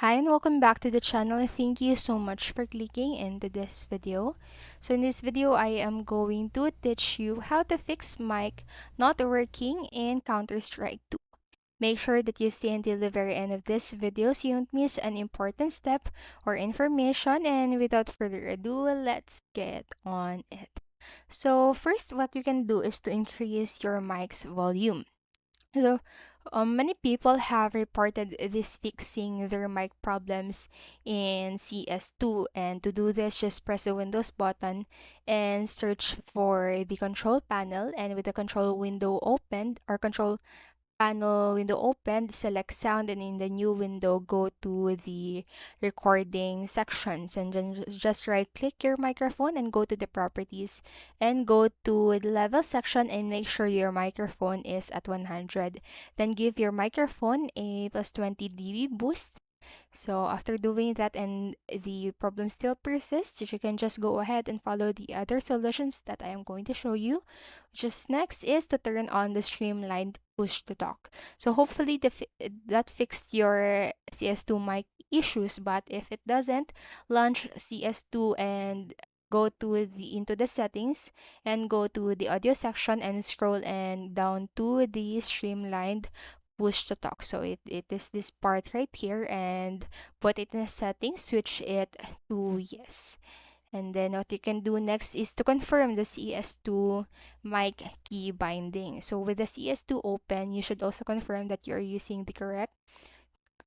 Hi and welcome back to the channel. Thank you so much for clicking into this video. So in this video, I am going to teach you how to fix mic not working in Counter-Strike 2. Make sure that you stay until the very end of this video so you don't miss an important step or information. And without further ado, let's get on it. So first, what you can do is to increase your mic's volume. So, many people have reported this fixing their mic problems in CS2. And to do this, just press the Windows button and search for the control panel. And with the control window opened or control panel window opened, select sound, and in the new window, go to the recording sections. And then just right click your microphone and go to the properties and go to the level section and make sure your microphone is at 100. Then give your microphone a plus 20 dB boost. So after doing that and the problem still persists, you can just go ahead and follow the other solutions that I am going to show you. Just next is to turn on the streamlined push to talk. So hopefully that fixed your CS2 mic issues, but if it doesn't, launch CS2 and go to the into the settings and go to the audio section and scroll and down to the streamlined push to talk. So it is this part right here and put it in a setting, switch it to yes. And then what you can do next is to confirm the CS2 mic key binding. So with the CS2 open, you should also confirm that you're using the correct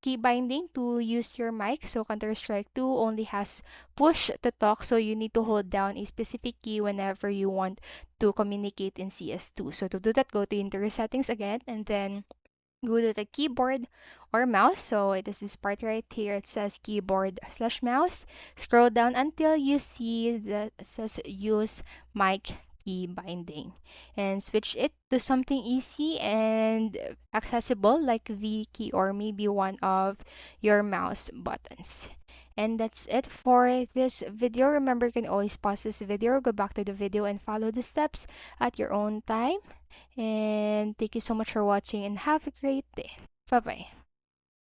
key binding to use your mic. So Counter-Strike 2 only has push to talk, so you need to hold down a specific key whenever you want to communicate in CS2. So to do that, go to interior settings again and then go to the keyboard or mouse. So it is this part right here. It says keyboard slash mouse. Scroll down until you see that it says use mic key binding and switch it to something easy and accessible like V key or maybe one of your mouse buttons. And that's it for this video. Remember, you can always pause this video, go back to the video and follow the steps at your own time. And thank you so much for watching and have a great day. Bye bye.